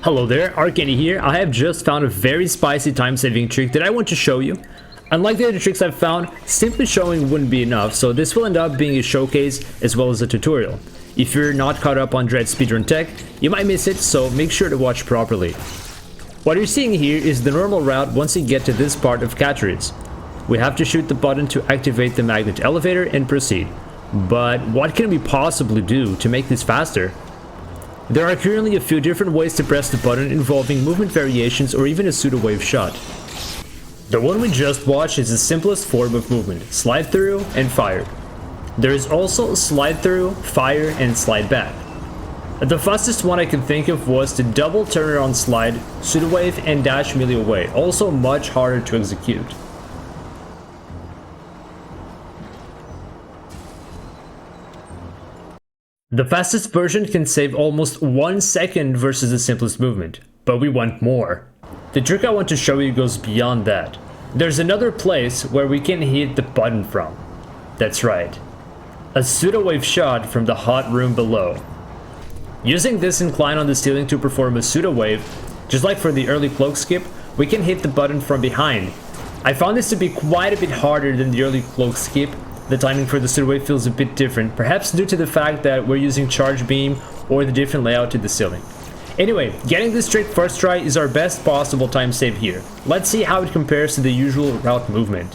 Hello there, Arcany here. I have just found a very spicy time-saving trick that I want to show you. Unlike the other tricks I've found, simply showing wouldn't be enough, so this will end up being a showcase as well as a tutorial. If you're not caught up on Dread speedrun tech, you might miss it, so make sure to watch properly. What you're seeing here is the normal route once you get to this part of Catarines. We have to shoot the button to activate the magnet elevator and proceed. But what can we possibly do to make this faster? There are currently a few different ways to press the button involving movement variations or even a pseudo wave shot. The one we just watched is the simplest form of movement, slide through and fire. There is also slide through, fire and slide back. The fastest one I can think of was the double turnaround slide, pseudo wave and dash melee away, also much harder to execute. The fastest version can save almost 1 second versus the simplest movement, but we want more. The trick I want to show you goes beyond that. There's another place where we can hit the button from. That's right, a pseudo wave shot from the hot room below. Using this incline on the ceiling to perform a pseudo wave, just like for the early Cloak skip, we can hit the button from behind. I found this to be quite a bit harder than the early Cloak skip. The timing for the pseudo wave feels a bit different, perhaps due to the fact that we're using charge beam or the different layout to the ceiling. Anyway, getting this trick first try is our best possible time save here. Let's see how it compares to the usual route movement.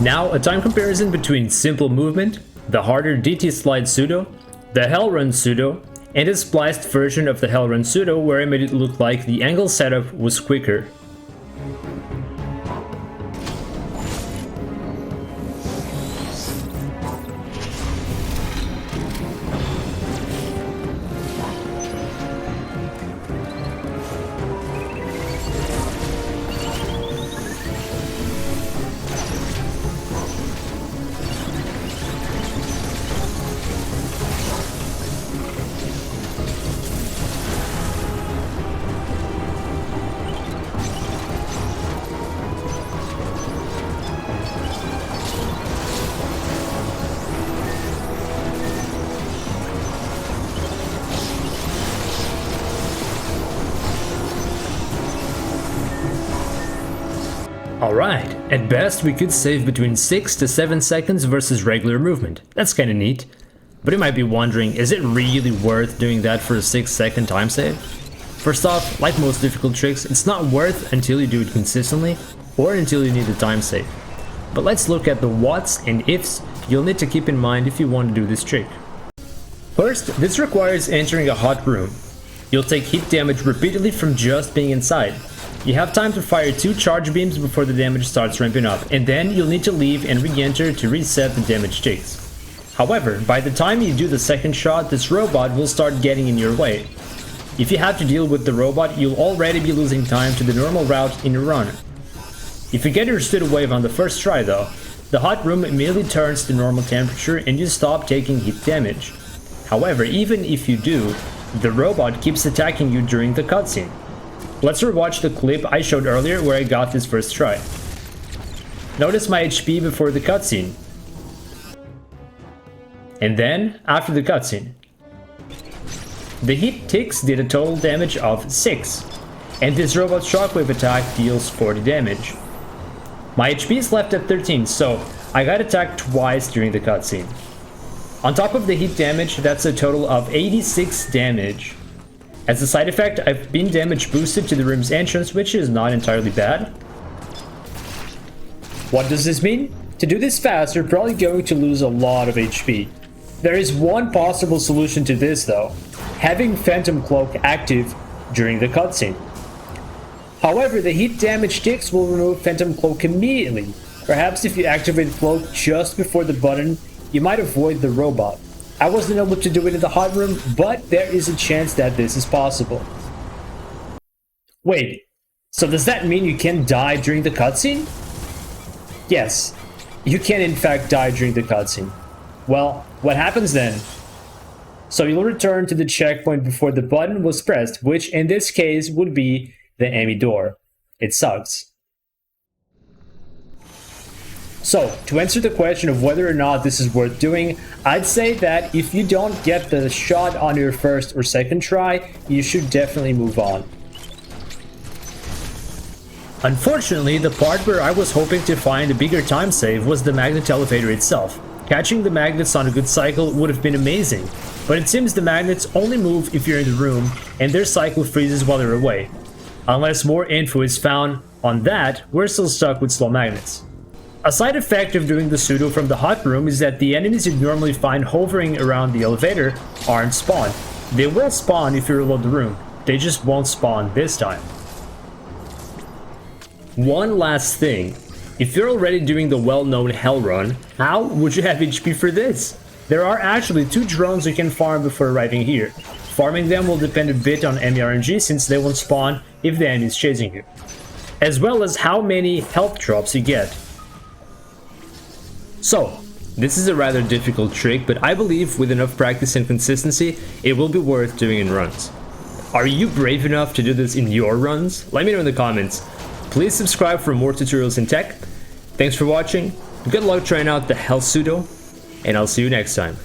Now, a time comparison between simple movement, the harder DT slide pseudo, the Hell run pseudo, and a spliced version of the Hell run pseudo where I made it look like the angle setup was quicker. Alright, at best we could save between 6 to 7 seconds versus regular movement. That's kinda neat. But you might be wondering, is it really worth doing that for a 6-second time save? First off, like most difficult tricks, it's not worth until you do it consistently or until you need a time save. But let's look at the whats and ifs you'll need to keep in mind if you want to do this trick. First, this requires entering a hot room. You'll take hit damage repeatedly from just being inside. You have time to fire 2 charge beams before the damage starts ramping up, and then you'll need to leave and re-enter to reset the damage ticks. However, by the time you do the second shot, this robot will start getting in your way. If you have to deal with the robot, you'll already be losing time to the normal route in your run. If you get your pseudo wave on the first try though, the hot room immediately turns to normal temperature and you stop taking hit damage. However, even if you do, the robot keeps attacking you during the cutscene. Let's rewatch the clip I showed earlier where I got this first try. Notice my HP before the cutscene. And then, after the cutscene. The hit ticks did a total damage of 6, and this robot shockwave attack deals 40 damage. My HP is left at 13, so I got attacked twice during the cutscene. On top of the hit damage, that's a total of 86 damage. As a side effect, I've been damage boosted to the room's entrance, which is not entirely bad. What does this mean? To do this fast, you're probably going to lose a lot of HP. There is one possible solution to this though, having Phantom Cloak active during the cutscene. However, the hit damage ticks will remove Phantom Cloak immediately, Perhaps if you activate Cloak just before the button, you might avoid the robot. I wasn't able to do it in the hot room, but there is a chance that this is possible. Wait, so does that mean you can die during the cutscene? Yes, you can in fact die during the cutscene. Well, what happens then? So you'll return to the checkpoint before the button was pressed, which in this case would be the Emmy door. It sucks. So, to answer the question of whether or not this is worth doing, I'd say that if you don't get the shot on your first or second try, you should definitely move on. Unfortunately, the part where I was hoping to find a bigger time save was the magnet elevator itself. Catching the magnets on a good cycle would have been amazing, but it seems the magnets only move if you're in the room and their cycle freezes while they're away. Unless more info is found on that, we're still stuck with slow magnets. A side effect of doing the pseudo from the hot room is that the enemies you normally find hovering around the elevator aren't spawned. They will spawn if you reload the room, they just won't spawn this time. One last thing, if you're already doing the well-known Hell run, how would you have HP for this? There are actually 2 drones you can farm before arriving here. Farming them will depend a bit on MERNG since they won't spawn if the enemy is chasing you, as well as how many health drops you get. So, this is a rather difficult trick, but I believe with enough practice and consistency, it will be worth doing in runs. Are you brave enough to do this in your runs? Let me know in the comments. Please subscribe for more tutorials in tech. Thanks for watching, good luck trying out the Hell Pseudo, and I'll see you next time.